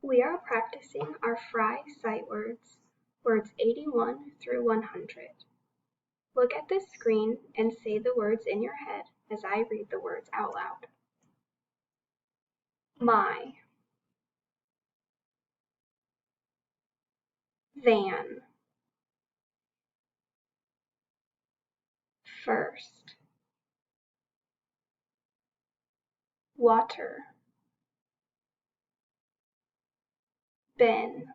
We are practicing our Fry sight words, words 81 through 100. Look at this screen and say the words in your head as I read the words out loud. My, van, first, water, been,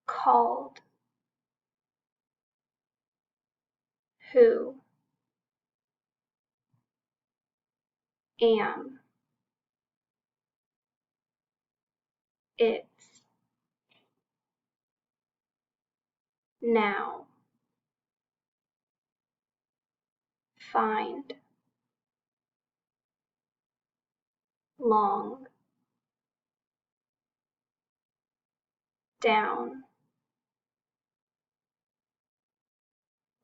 called, who, am, its, now, find, long, down,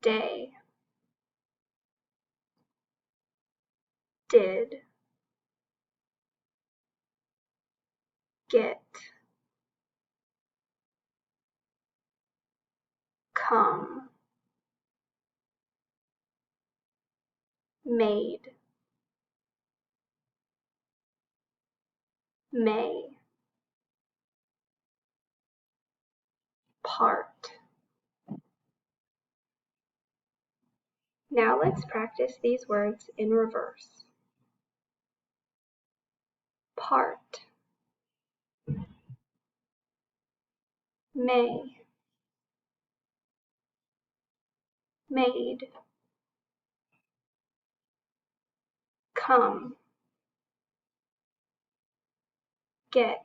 day, did, get, come, made, may, part. Now let's practice these words in reverse. Part, may, made, come, get,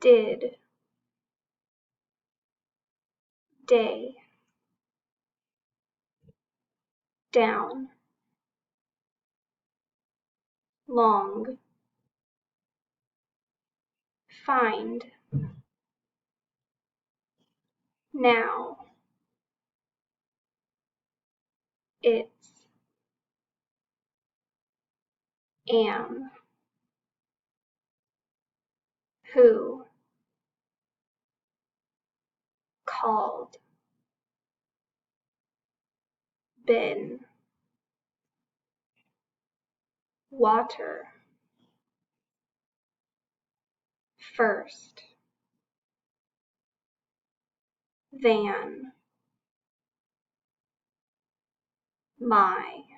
did, day, down, long, find, now, its, am, who, called, been, water, first, van, my.